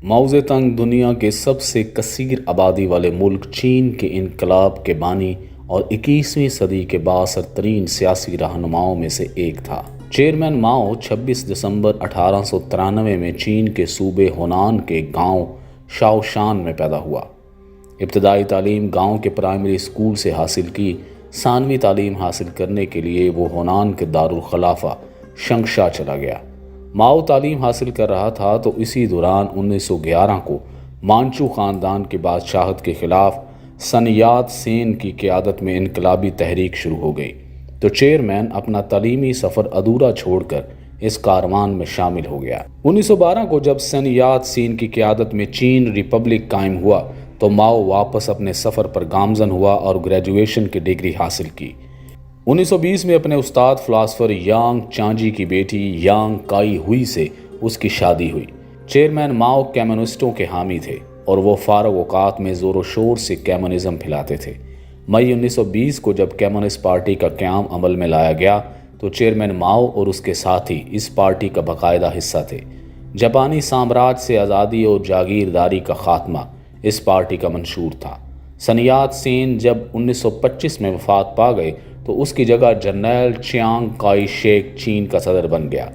माओ ज़ेतुंग दुनिया के सबसे कसीर आबादी वाले मुल्क चीन के इनकलाब के बानी और 21वीं सदी के बाअसर तरीन सियासी रहनुमाओं में से एक था। चेयरमैन माओ 26 दिसंबर 1893 में चीन के सूबे होनान के गांव शाओशान में पैदा हुआ। इब्तदाई तालीम गांव के प्राइमरी स्कूल से हासिल की। सानवी तालीम हासिल करने के लिए वो होनान के दारुल खलाफा शंगशा चला गया। माओ तालीम हासिल कर रहा था तो इसी दौरान 1911 को मांचू ख़ानदान की बादशाहत के ख़िलाफ़ सन यात सेन की क़यादत में इनकलाबी तहरीक शुरू हो गई तो चेयरमैन अपना तालीमी सफ़र अधूरा छोड़कर इस कारवान में शामिल हो गया। 1912 को जब सन यात सेन की क़यादत में चीन रिपब्लिक कायम हुआ तो माओ वापस अपने सफ़र पर गामज़न हुआ और ग्रेजुएशन की डिग्री हासिल की। 1920 में अपने उस्ताद फ़िलासफ़र यांग चांजी की बेटी यांग काई हुई से उसकी शादी हुई। चेयरमैन माओ कम्युनिस्टों के हामी थे और वो फ़ारग औक़ात में ज़ोर शोर से कम्युनिज़म फैलाते थे। मई 1920 को जब कम्युनिस्ट पार्टी का क़याम अमल में लाया गया तो चेयरमैन माओ और उसके साथी इस पार्टी का बाकायदा हिस्सा थे। जापानी साम्राज्य से आज़ादी और जागीरदारी का ख़ात्मा इस पार्टी का मंशूर था। सन यात सेन जब 1925 में वफ़ात पा गए तो उसकी जगह जनरल चियांग काई शेक चीन का सदर बन गया।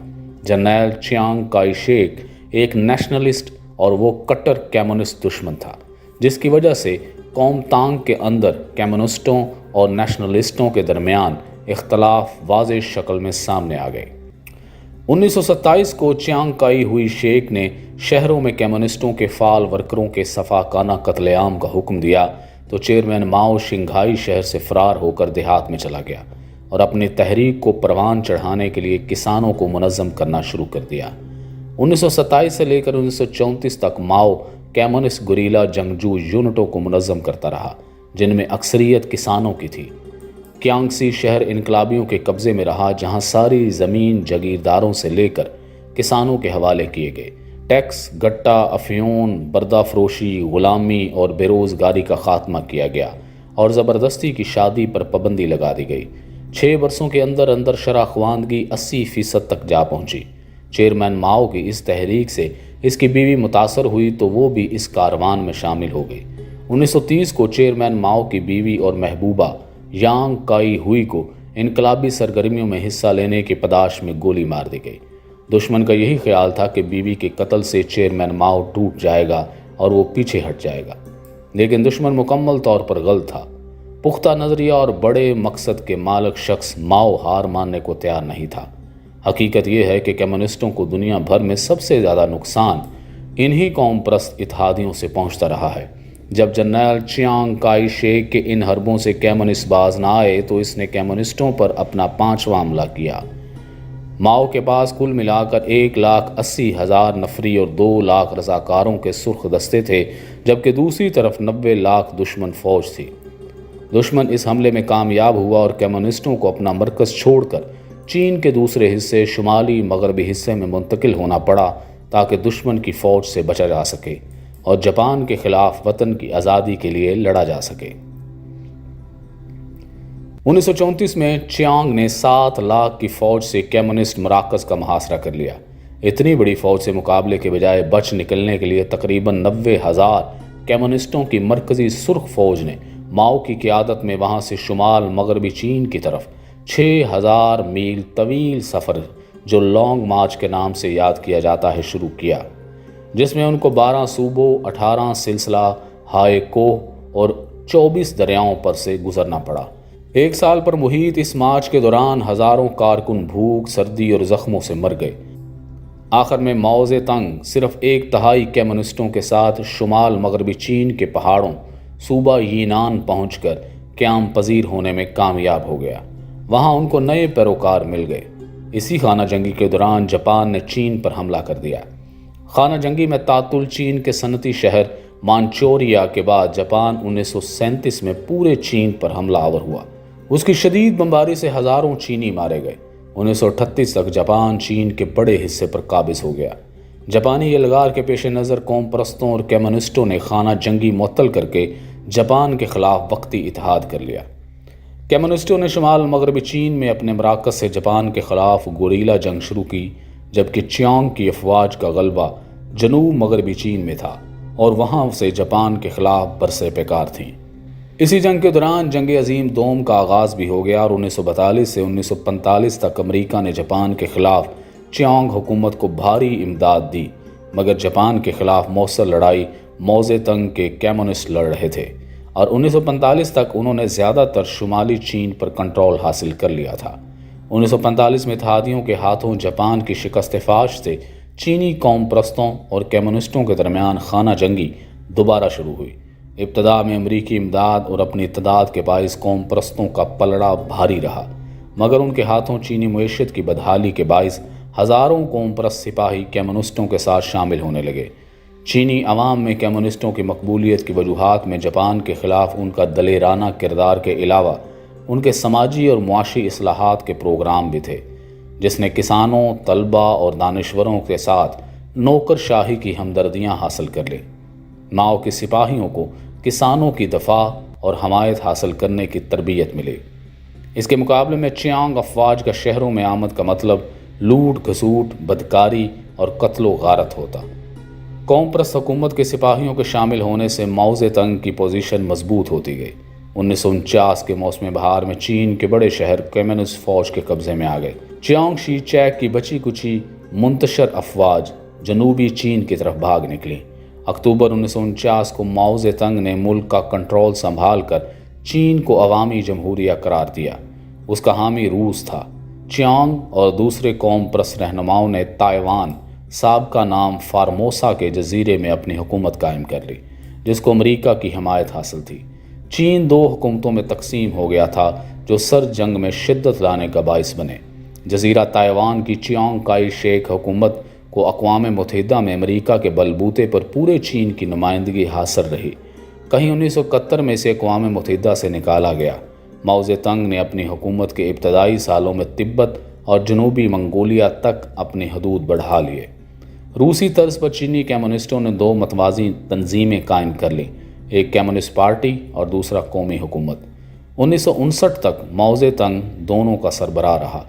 जनरल चियांग काई शेक एक नेशनलिस्ट और वो कट्टर कम्युनिस्ट दुश्मन था, जिसकी वजह से कोमतांग के अंदर कम्युनिस्टों और नेशनलिस्टों के दरमियान इख्तलाफ वाज़ेह शक्ल में सामने आ गए। 1927 को चियांग काई हुई शेख ने शहरों में कम्युनिस्टों के फ़ाल वर्करों के सफ़ाकाना कत्लेआम का हुक्म दिया तो चेयरमैन माओ शिंघाई शहर से फ़रार होकर देहात में चला गया और अपनी तहरीक को परवान चढ़ाने के लिए किसानों को मुनज़्ज़म करना शुरू कर दिया। 1927 से लेकर 1934 तक माओ कम्युनिस्ट गुरीला जंगजू यूनिटों को मुनज़्ज़म करता रहा, जिनमें अक्सरियत किसानों की थी। क्यांगसी शहर इनकलाबियों के कब्ज़े में रहा, जहाँ सारी ज़मीन जागीरदारों से लेकर किसानों के हवाले किए गए। टैक्स, गट्टा, अफ्यून, बर्दाफरोशी, ग़ुलामी और बेरोज़गारी का ख़ात्मा किया गया और ज़बरदस्ती की शादी पर पाबंदी लगा दी गई। 6 बरसों के अंदर अंदर शरह ख़वानगी 80% तक जा पहुंची। चेयरमैन माओ की इस तहरीक से इसकी बीवी मुतासर हुई तो वो भी इस कारवान में शामिल हो गई। 1930 को चेयरमैन माओ की बीवी और महबूबा यांग काई हुई को इनकलाबी सरगर्मियों में हिस्सा लेने की पदाश में गोली मार दी गई। दुश्मन का यही ख्याल था कि बीवी के कत्ल से चेयरमैन माओ टूट जाएगा और वो पीछे हट जाएगा, लेकिन दुश्मन मुकम्मल तौर पर गलत था। पुख्ता नज़रिया और बड़े मकसद के मालिक शख्स माओ हार मानने को तैयार नहीं था। हकीकत यह है कि कम्युनिस्टों को दुनिया भर में सबसे ज़्यादा नुकसान इन्हीं कौम परस्त इत्तेहादियों से पहुँचता रहा है। जब जनरल चियांग काई शेक के इन हरबों से कम्युनिस्ट बाज ना आए तो इसने कम्युनिस्टों पर अपना 5वां हमला किया। माओ के पास कुल मिलाकर 1,80,000 नफरी और 2 लाख रज़ाकारों के सुर्ख दस्ते थे, जबकि दूसरी तरफ 90 लाख दुश्मन फौज थी। दुश्मन इस हमले में कामयाब हुआ और कम्युनिस्टों को अपना मरकज़ छोड़कर चीन के दूसरे हिस्से शुमाली मगरबी हिस्से में मुंतकिल होना पड़ा ताकि दुश्मन की फ़ौज से बचा जा सके और जापान के ख़िलाफ़ वतन की आज़ादी के लिए लड़ा जा सके। 1934 में चियांग ने 7 लाख की फ़ौज से कम्युनिस्ट मराकज़ का मुहासरा कर लिया। इतनी बड़ी फ़ौज से मुकाबले के बजाय बच निकलने के लिए तकरीबन 90,000 कम्युनिस्टों की मरकज़ी सुर्ख फ़ौज ने माओ की क़यादत में वहाँ से शुमाल मगरबी चीन की तरफ 6,000 मील तवील सफ़र, जो लॉन्ग मार्च के नाम से याद किया जाता है, शुरू किया, जिसमें उनको 12 सूबों, 18 सिलसिला हाय कोह और 24 दरियाओं पर से गुजरना पड़ा। 1 साल पर मुहित इस मार्च के दौरान हज़ारों कारकुन भूख, सर्दी और ज़ख्मों से मर गए। आखिर में माओ ज़ेतुंग सिर्फ 1/3 कम्युनिस्टों के साथ शुमाल मगरबी चीन के पहाड़ों सूबा यीनान पहुंचकर क़याम पजीर होने में कामयाब हो गया। वहां उनको नए पैरोकार मिल गए। इसी खाना जंगी के दौरान जापान ने चीन पर हमला कर दिया। खाना जंगी में तातुल चीन के सनती शहर मानचोरिया के बाद जापान 1937 में पूरे चीन पर हमला आवर हुआ। उसकी शदीद बमबारी से हज़ारों चीनी मारे गए। 1938 तक जापान चीन के बड़े हिस्से पर काबिज हो गया। जापानी यलगार के पेश नज़र कौम परस्तों और कम्युनिस्टों ने खाना जंगी मुअत्तल करके जापान के ख़िलाफ़ वक्ती इत्तेहाद कर लिया। कम्युनिस्टों ने शुमाल मगरबी चीन में अपने मराकज़ से जापान के ख़िलाफ़ गुरीला जंग शुरू की, जबकि चियांग की अफवाज का गलबा جنوب مغربی چین میں تھا اور وہاں سے جاپان کے خلاف برسے پیکار تھیں۔ اسی جنگ کے دوران جنگ عظیم دوم کا آغاز بھی ہو گیا اور 1942 سے 1945 تک امریکہ نے جاپان کے خلاف چیانگ حکومت کو بھاری امداد دی، مگر جاپان کے خلاف مؤثر لڑائی ماؤ زے تنگ کے کمیونسٹ لڑ رہے تھے اور 1945 تک انہوں نے زیادہ تر شمالی چین پر کنٹرول حاصل کر لیا تھا۔ 1945 میں اتحادیوں کے ہاتھوں جاپان کی شکست فاش سے چینی قوم پرستوں اور کمیونسٹوں کے درمیان خانہ جنگی دوبارہ شروع ہوئی۔ ابتدا میں امریکی امداد اور اپنی تعداد کے باعث قوم پرستوں کا پلڑا بھاری رہا، مگر ان کے ہاتھوں چینی معیشت کی بدحالی کے باعث ہزاروں قوم پرست سپاہی کمیونسٹوں کے ساتھ شامل ہونے لگے۔ چینی عوام میں کمیونسٹوں کی مقبولیت کی وجوہات میں جاپان کے خلاف ان کا دلیرانہ کردار کے علاوہ ان کے سماجی اور معاشی اصلاحات کے پروگرام بھی تھے، جس نے کسانوں، طلبہ اور دانشوروں کے ساتھ نوکر شاہی کی ہمدردیاں حاصل کر لیں۔ ماؤ کے سپاہیوں کو کسانوں کی دفاع اور حمایت حاصل کرنے کی تربیت ملی۔ اس کے مقابلے میں چیانگ افواج کا شہروں میں آمد کا مطلب لوٹ کھسوٹ، بدکاری اور قتل و غارت ہوتا۔ قوم پرست حکومت کے سپاہیوں کے شامل ہونے سے ماؤ زے تنگ کی پوزیشن مضبوط ہوتی گئی۔ 1949 کے موسم بہار میں چین کے بڑے شہر کمیونسٹ فوج کے قبضے میں آ گئے۔ چیانگ شی چیک کی بچی کچی منتشر افواج جنوبی چین کی طرف بھاگ نکلی۔ اکتوبر 1949 کو ماؤ زے تنگ نے ملک کا کنٹرول سنبھال کر چین کو عوامی جمہوریہ قرار دیا۔ اس کا حامی روس تھا۔ چیانگ اور دوسرے قوم پرست رہنماؤں نے تائیوان، سابقہ نام فارموسا کے جزیرے میں اپنی حکومت قائم کر لی، جس کو امریکہ کی حمایت حاصل تھی۔ چین دو حکومتوں میں تقسیم ہو گیا تھا جو سر جنگ میں شدت لانے کا باعث بنے۔ جزیرہ تائیوان کی چیانگ کائی شیک حکومت کو اقوام متحدہ میں امریکہ کے بلبوتے پر پورے چین کی نمائندگی حاصل رہی۔ کہیں 1971 میں اسے اقوام متحدہ سے نکالا گیا۔ ماؤ زے تنگ نے اپنی حکومت کے ابتدائی سالوں میں تبت اور جنوبی منگولیا تک اپنی حدود بڑھا لیے۔ روسی طرز پر چینی کمیونسٹوں نے دو متوازی تنظیمیں قائم کر لیں، ایک کمیونسٹ پارٹی اور دوسرا قومی حکومت۔ 1959 تک ماؤ زے تنگ دونوں کا سربراہ رہا۔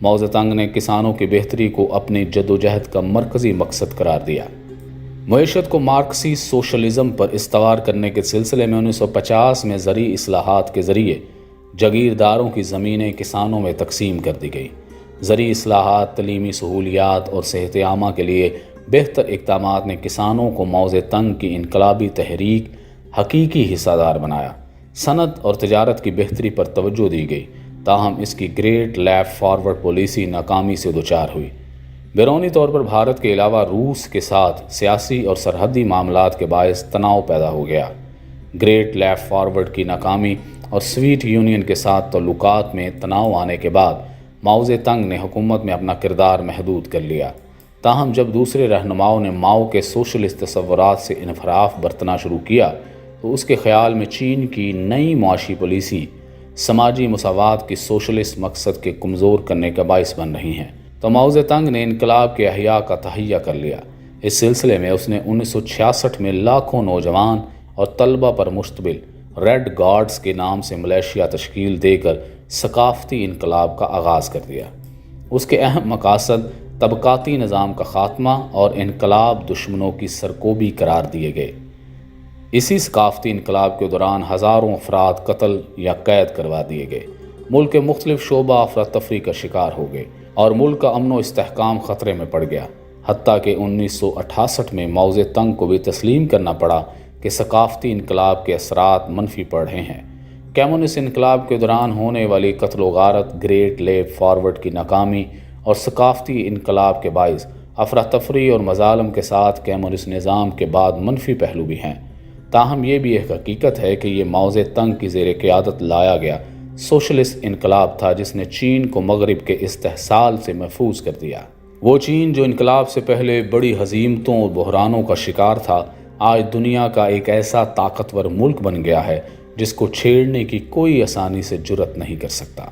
ماؤ زے تنگ نے کسانوں کی بہتری کو اپنی جدوجہد کا مرکزی مقصد قرار دیا۔ معیشت کو مارکسی سوشلزم پر استوار کرنے کے سلسلے میں 1950 میں زرعی اصلاحات کے ذریعے جاگیرداروں کی زمینیں کسانوں میں تقسیم کر دی گئی۔ زرعی اصلاحات، تعلیمی سہولیات اور صحت عامہ کے لیے بہتر اقدامات نے کسانوں کو ماؤ زے تنگ کی انقلابی تحریک حقیقی حصہ دار بنایا۔ صنعت اور تجارت کی بہتری پر توجہ دی گئی، تاہم اس کی گریٹ لیپ فارورڈ پالیسی ناکامی سے دوچار ہوئی۔ بیرونی طور پر بھارت کے علاوہ روس کے ساتھ سیاسی اور سرحدی معاملات کے باعث تناؤ پیدا ہو گیا۔ گریٹ لیپ فارورڈ کی ناکامی اور سوویت یونین کے ساتھ تعلقات میں تناؤ آنے کے بعد ماؤ زے تنگ نے حکومت میں اپنا کردار محدود کر لیا۔ تاہم جب دوسرے رہنماؤں نے ماؤ کے سوشلسٹ تصورات سے انحراف برتنا شروع کیا تو اس کے خیال میں چین کی نئی معاشی پالیسی سماجی مساوات کی سوشلسٹ مقصد کے کمزور کرنے کا باعث بن رہی ہیں، تو ماؤ زے تنگ نے انقلاب کے احیاء کا تہیہ کر لیا۔ اس سلسلے میں اس نے 1966 میں لاکھوں نوجوان اور طلبہ پر مشتمل ریڈ گارڈز کے نام سے ملیشیا تشکیل دے کر ثقافتی انقلاب کا آغاز کر دیا۔ اس کے اہم مقاصد طبقاتی نظام کا خاتمہ اور انقلاب دشمنوں کی سرکوبی قرار دیے گئے۔ اسی ثقافتی انقلاب کے دوران ہزاروں افراد قتل یا قید کروا دیے گئے۔ ملک کے مختلف شعبہ افراتفری کا شکار ہو گئے اور ملک کا امن و استحکام خطرے میں پڑ گیا، حتیٰ کہ 1968 میں ماؤ زے تنگ کو بھی تسلیم کرنا پڑا کہ ثقافتی انقلاب کے اثرات منفی پڑ رہے ہیں۔ کمیونسٹ انقلاب کے دوران ہونے والی قتل و غارت، گریٹ لیپ فارورڈ کی ناکامی اور ثقافتی انقلاب کے باعث افراتفری اور مظالم کے ساتھ کمیونسٹ نظام کے بعد منفی پہلو بھی ہیں۔ تاہم یہ بھی ایک حقیقت ہے کہ یہ ماؤ زے تنگ کی زیر قیادت لایا گیا سوشلسٹ انقلاب تھا جس نے چین کو مغرب کے استحصال سے محفوظ کر دیا۔ وہ چین جو انقلاب سے پہلے بڑی ہزیمتوں اور بحرانوں کا شکار تھا، آج دنیا کا ایک ایسا طاقتور ملک بن گیا ہے جس کو چھیڑنے کی کوئی آسانی سے جرأت نہیں کر سکتا۔